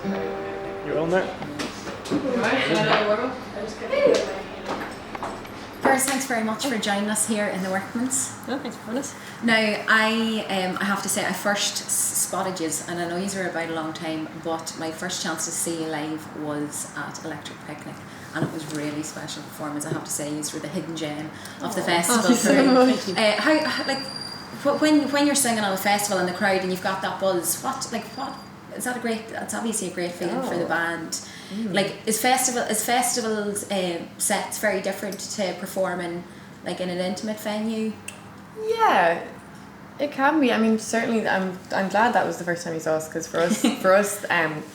You're on there. First, thanks very much for joining us here in the Workman's. Oh, thanks for having us. Now, I have to say, I first spotted you, and I know you were about a long time, but my first chance to see you live was at Electric Picnic, and it was really special performance. I have to say, you were the hidden gem of the festival. When you're singing on a festival in the crowd and you've got that buzz, what is that that's obviously a great feeling for the band. Like, is festivals sets very different to performing like in an intimate venue? Yeah, it can be. I mean, certainly I'm glad that was the first time you saw us, because for us the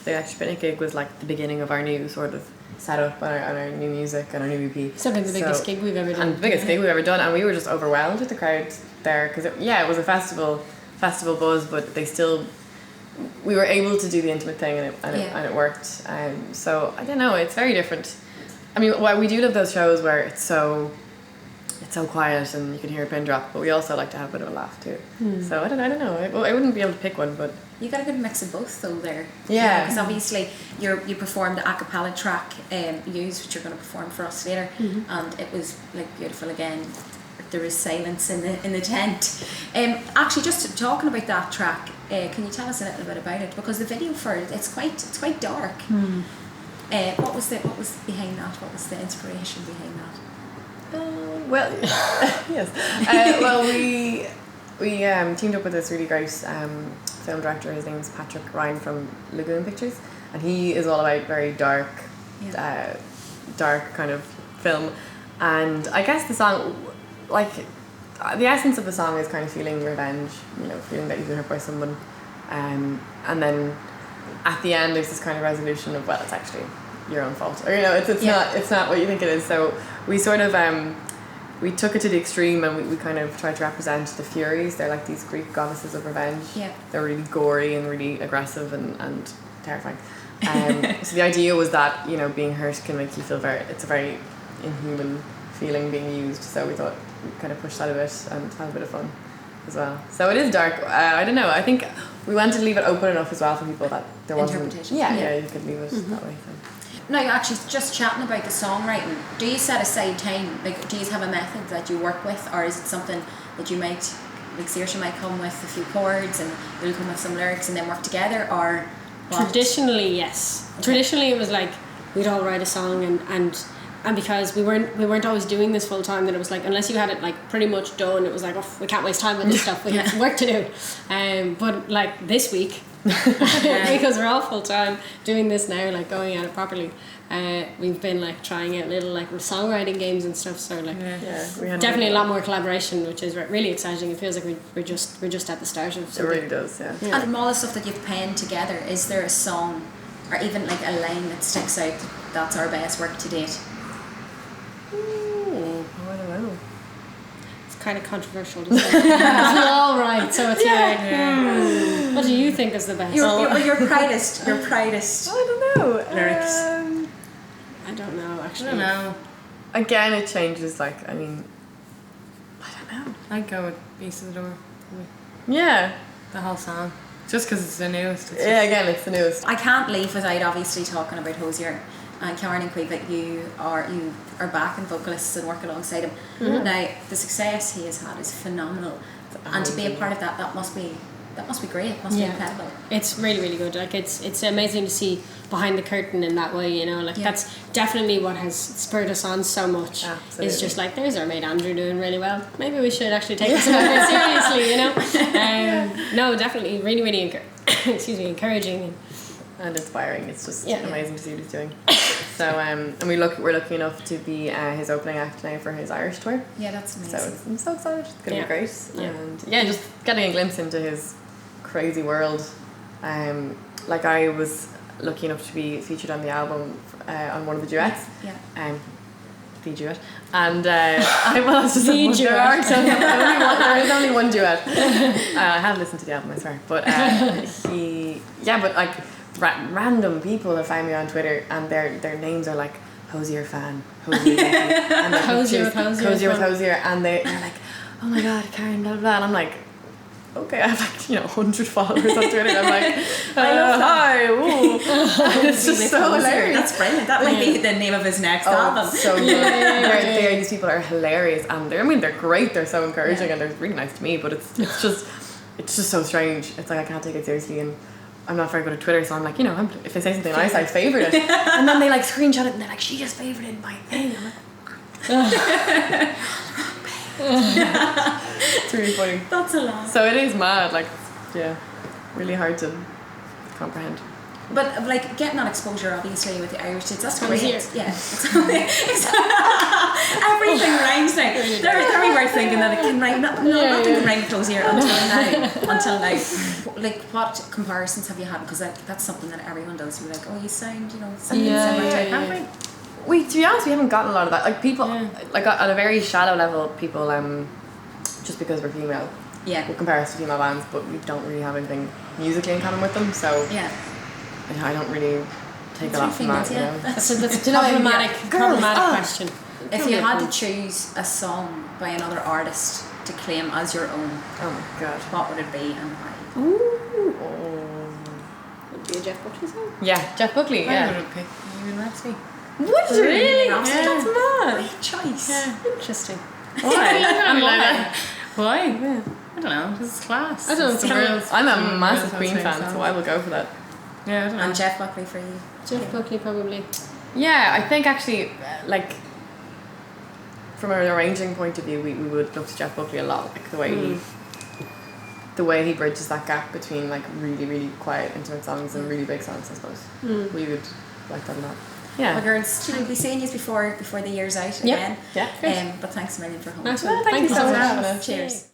Electric Picnic gig was like the beginning of our new sort of setup on our new music and our new EP. Something the biggest gig we've ever done. And the biggest gig we've ever done, and we were just overwhelmed with the crowd there, because it was a festival buzz, but we were able to do the intimate thing, and it worked. So I don't know, it's very different. I mean, we do love those shows where it's so quiet and you can hear a pin drop, but we also like to have a bit of a laugh too. So I don't know. I wouldn't be able to pick one, but you got a good mix of both though there. Yeah, because obviously you performed the a cappella track Use, which you're going to perform for us later, and it was like beautiful again. There is silence in the tent. Actually, just talking about that track, can you tell us a little bit about it? Because the video for it, it's quite dark. What was behind that? What was the inspiration behind that? Well, yes. Well, we teamed up with this really great film director. His name's Patrick Ryan from Lagoon Pictures, and he is all about very dark kind of film. And I guess the song, like, the essence of the song is kind of feeling revenge, feeling that you've been hurt by someone, and then at the end there's this kind of resolution of, well, it's actually your own fault, or it's not what you think it is. So we sort of we took it to the extreme, and we kind of tried to represent the Furies. They're like these Greek goddesses of revenge. They're really gory and really aggressive and terrifying. So the idea was that being hurt can make you feel it's a very inhuman feeling being used, so we thought we'd kind of push that a bit and have a bit of fun as well. So it is dark. I don't know, I think we wanted to leave it open enough as well for people that there wasn't you could leave it that way. So. Now, actually, just chatting about the songwriting, do you set aside time, like, do you have a method that you work with, or is it something that you might, like, Saoirse might come with a few chords and you'll come with some lyrics and then work together, or what? Traditionally, yes. Traditionally it was like we'd all write a song, and because we weren't always doing this full time, then it was like, unless you had it like pretty much done, it was like, oh, we can't waste time with this stuff, we have work to do. But like this week, because we're all full time doing this now, like going at it properly, we've been like trying out little like songwriting games and stuff. So like, we had definitely a lot more collaboration, which is really exciting. It feels like we're just at the start of something. It really does, yeah. And from all the stuff that you've penned together, is there a song or even like a line that sticks out that's our best work to date? I don't know. It's kind of controversial to say. It's all right, so it's like, what do you think is the best? Your proudest I don't know. lyrics. I don't know, actually. I don't know. Again, it changes. Like, I mean, I don't know. I'd go with Beast of the Door. Yeah. The whole song. Just because it's the newest. Again, it's the newest. I can't leave without obviously talking about Hosier and Karen and Queeve, that you are backing vocalists and work alongside him. Now, the success he has had is phenomenal, and to be a part of that must be great. It must be incredible. It's really, really good. Like, it's amazing to see behind the curtain in that way, that's definitely what has spurred us on so much. Absolutely. Is just like, there's our mate Andrew doing really well, maybe we should actually take this a bit seriously. No, definitely really, really encouraging and inspiring. It's just amazing to see what he's doing. So and we're lucky enough to be his opening act now for his Irish tour. Yeah, that's amazing. So I'm so excited. It's gonna be great. And just getting a glimpse into his crazy world. Like, I was lucky enough to be featured on the album on one of the duets. The duet. And there is only one duet. I haven't listened to the album, I swear. But like, random people have found me on Twitter, and their names are like Hosier fan, Hosier, and Hosier with Hosier, and they're like, oh my god, Karen, blah blah blah, and I'm like, okay, I have like 100 followers on Twitter, and I'm like, hi, ooh, It's just so hilarious. That's brilliant. That might be the name of his next album. So good. These people are hilarious, and they're great. They're so encouraging, and they're really nice to me. But it's just so strange. It's like I can't take it seriously, and I'm not very good at Twitter, so I'm like, if they say something nice, I favourite it, and then they like screenshot it, and they're like, she just favorited my thing. I'm like, it's really funny. That's a lot. So it is mad, like, really hard to comprehend. But like getting that exposure, obviously, with the Irish kids, that's great. Here. Yeah, everything rhymes now. They're worth thinking that it can rhyme. Nothing can rhyme close here until now. Like, what comparisons have you had? Because that's something that everyone does. You're like, oh, you sound, similar type, haven't we? To be honest, we haven't gotten a lot of that. Like people, like at a very shallow level, people just because we're female, will compare us to female bands, but we don't really have anything musically in common with them. So I don't really take a lot from that. That's a problematic question. If you had to choose a song by another artist to claim as your own, oh my god, what would it be and why? Would it be a Jeff Buckley song? Yeah, Jeff Buckley. I would have picked Bohemian Rhapsody. What? Really? Yeah. That's mad. Great choice. Yeah. Interesting. Why? Why? Yeah. I don't know. This is class. I don't It's the know. world's- I'm a the massive world's Queen favorite fan, song. so I will go for that. Yeah, I don't know. And Jeff Buckley for you. Jeff Buckley probably. Yeah, I think actually, like, from an arranging point of view, we would look to Jeff Buckley a lot. Like the way he bridges that gap between like really, really quiet, intimate songs and really big songs. I suppose we would like that a lot. Yeah. Well, girls, we'll be seeing you before the year's out again. Yeah. But thanks a million for holding. Nice one. Thank you so much for having us. Cheers.